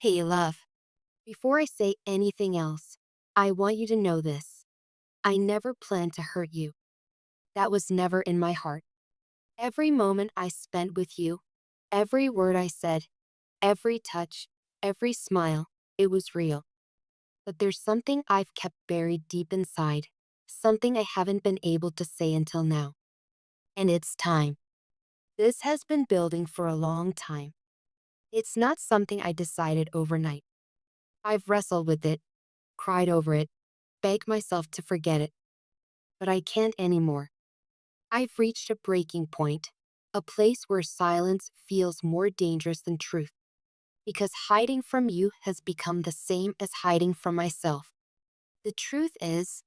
Hey, love. Before I say anything else, I want you to know this. I never planned to hurt you. That was never in my heart. Every moment I spent with you, every word I said, every touch, every smile, it was real. But there's something I've kept buried deep inside, something I haven't been able to say until now. And it's time. This has been building for a long time. It's not something I decided overnight. I've wrestled with it, cried over it, begged myself to forget it, but I can't anymore. I've reached a breaking point, a place where silence feels more dangerous than truth, because hiding from you has become the same as hiding from myself. The truth is,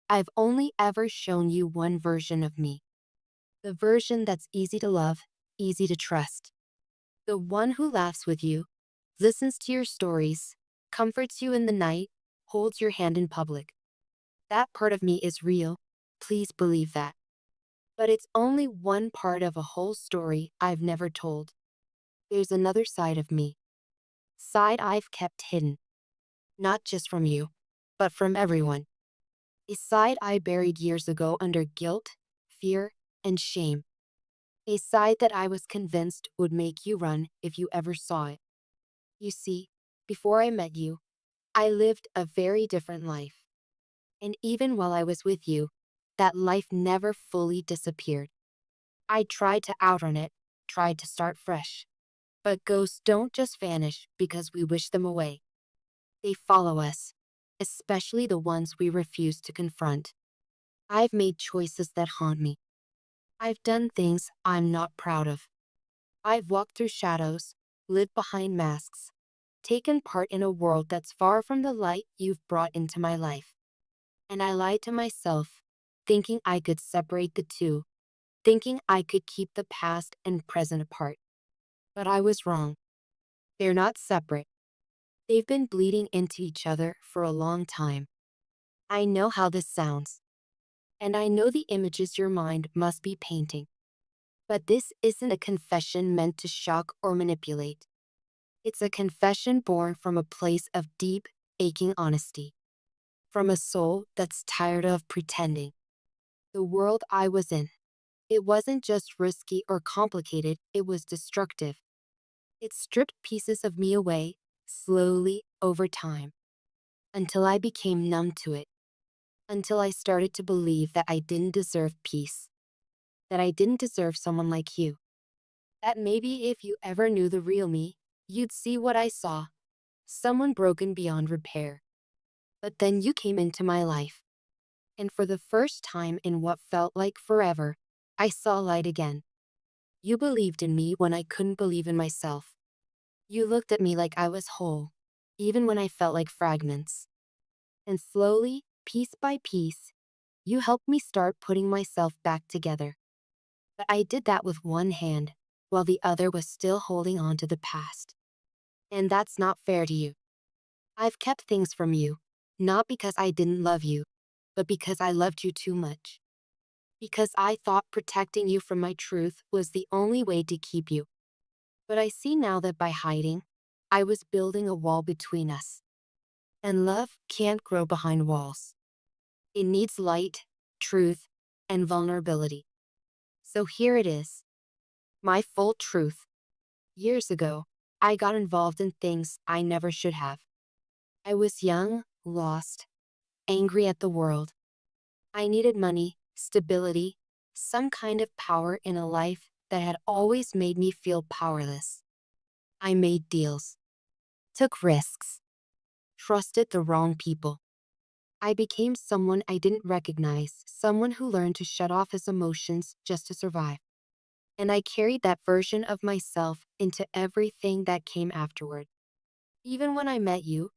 I've only ever shown you one version of me, the version that's easy to love, easy to trust, the one who laughs with you, listens to your stories, comforts you in the night, holds your hand in public. That part of me is real. Please believe that. But it's only one part of a whole story I've never told. There's another side of me. Side I've kept hidden. Not just from you, but from everyone. A side I buried years ago under guilt, fear, and shame. A side that I was convinced would make you run if you ever saw it. You see, before I met you, I lived a very different life. And even while I was with you, that life never fully disappeared. I tried to outrun it, tried to start fresh. But ghosts don't just vanish because we wish them away. They follow us, especially the ones we refuse to confront. I've made choices that haunt me. I've done things I'm not proud of. I've walked through shadows, lived behind masks, taken part in a world that's far from the light you've brought into my life. And I lied to myself, thinking I could separate the two, thinking I could keep the past and present apart. But I was wrong. They're not separate. They've been bleeding into each other for a long time. I know how this sounds, and I know the images your mind must be painting. But this isn't a confession meant to shock or manipulate. It's a confession born from a place of deep, aching honesty, from a soul that's tired of pretending. The world I was in, it wasn't just risky or complicated, it was destructive. It stripped pieces of me away, slowly, over time, until I became numb to it, until I started to believe that I didn't deserve peace, that I didn't deserve someone like you, that maybe if you ever knew the real me, you'd see what I saw, someone broken beyond repair. But then you came into my life, and for the first time in what felt like forever, I saw light again. You believed in me when I couldn't believe in myself. You looked at me like I was whole, even when I felt like fragments. And slowly, piece by piece, you helped me start putting myself back together. But I did that with one hand, while the other was still holding on to the past. And that's not fair to you. I've kept things from you, not because I didn't love you, but because I loved you too much. Because I thought protecting you from my truth was the only way to keep you. But I see now that by hiding, I was building a wall between us. And love can't grow behind walls. It needs light, truth, and vulnerability. So here it is, my full truth. Years ago, I got involved in things I never should have. I was young, lost, angry at the world. I needed money, stability, some kind of power in a life that had always made me feel powerless. I made deals, took risks, trusted the wrong people. I became someone I didn't recognize, someone who learned to shut off his emotions just to survive. And I carried that version of myself into everything that came afterward. Even when I met you,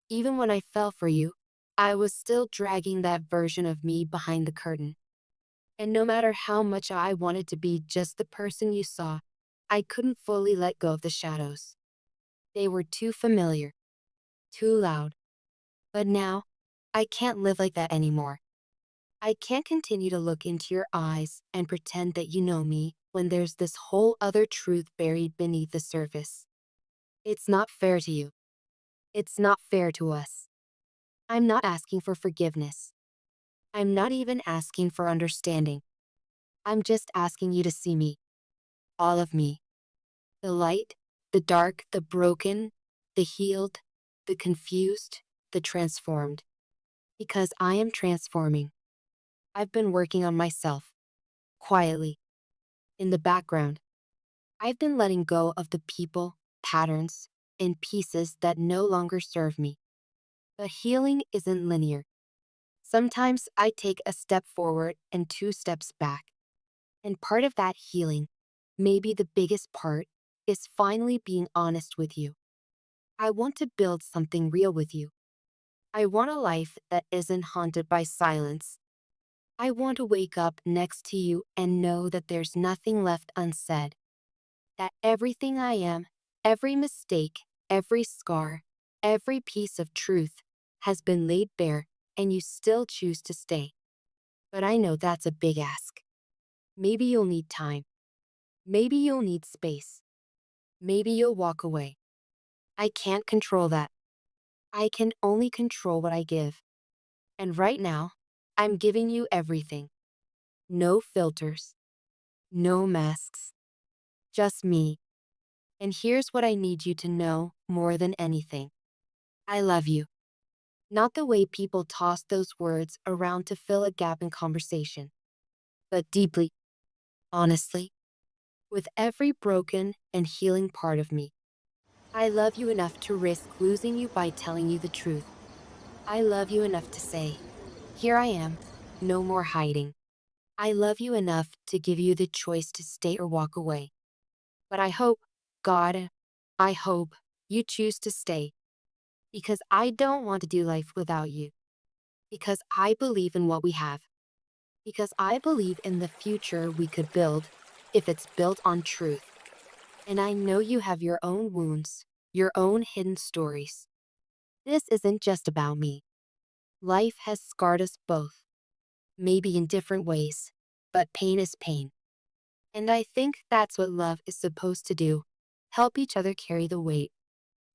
even when I fell for you, I was still dragging that version of me behind the curtain. And no matter how much I wanted to be just the person you saw, I couldn't fully let go of the shadows. They were too familiar, too loud. But now, I can't live like that anymore. I can't continue to look into your eyes and pretend that you know me when there's this whole other truth buried beneath the surface. It's not fair to you. It's not fair to us. I'm not asking for forgiveness. I'm not even asking for understanding. I'm just asking you to see me, all of me. The light, the dark, the broken, the healed, the confused, the transformed. Because I am transforming. I've been working on myself, quietly, in the background. I've been letting go of the people, patterns, and pieces that no longer serve me. But healing isn't linear. Sometimes I take a step forward and two steps back. And part of that healing, maybe the biggest part, is finally being honest with you. I want to build something real with you. I want a life that isn't haunted by silence. I want to wake up next to you and know that there's nothing left unsaid. That everything I am, every mistake, every scar, every piece of truth has been laid bare and you still choose to stay. But I know that's a big ask. Maybe you'll need time. Maybe you'll need space. Maybe you'll walk away. I can't control that. I can only control what I give. And right now, I'm giving you everything. No filters. No masks. Just me. And here's what I need you to know more than anything. I love you. Not the way people toss those words around to fill a gap in conversation, but deeply, honestly, with every broken and healing part of me. I love you enough to risk losing you by telling you the truth. I love you enough to say, here I am, no more hiding. I love you enough to give you the choice to stay or walk away. But I hope, God, I hope you choose to stay because I don't want to do life without you. Because I believe in what we have. Because I believe in the future we could build if it's built on truth. And I know you have your own wounds, your own hidden stories. This isn't just about me. Life has scarred us both, maybe in different ways, but pain is pain. And I think that's what love is supposed to do, help each other carry the weight,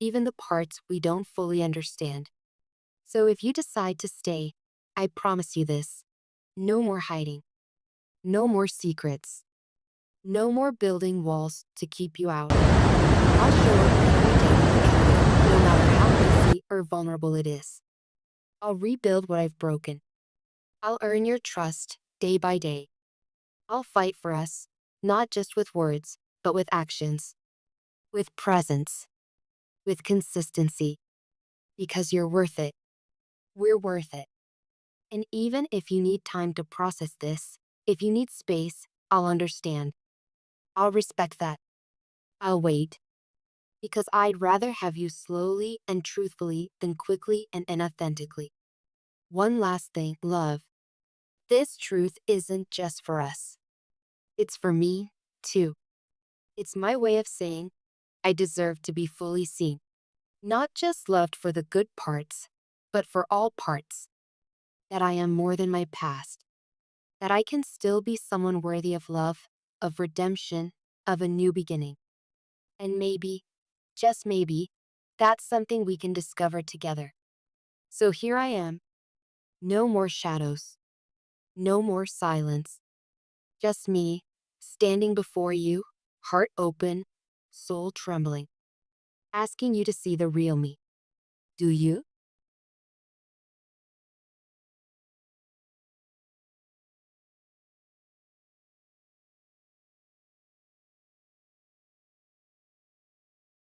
even the parts we don't fully understand. So if you decide to stay, I promise you this, no more hiding, no more secrets, no more building walls to keep you out. I'll show up every day with the truth, no matter how messy or vulnerable it is. I'll rebuild what I've broken. I'll earn your trust day by day. I'll fight for us, not just with words, but with actions, with presence, with consistency, because you're worth it. We're worth it. And even if you need time to process this, if you need space, I'll understand. I'll respect that. I'll wait. Because I'd rather have you slowly and truthfully than quickly and inauthentically. One last thing, love. This truth isn't just for us. It's for me, too. It's my way of saying I deserve to be fully seen. Not just loved for the good parts, but for all parts. That I am more than my past. That I can still be someone worthy of love, of redemption, of a new beginning. And maybe, just maybe, that's something we can discover together. So here I am. No more shadows. No more silence. Just me, standing before you, heart open, soul trembling, asking you to see the real me. Do you?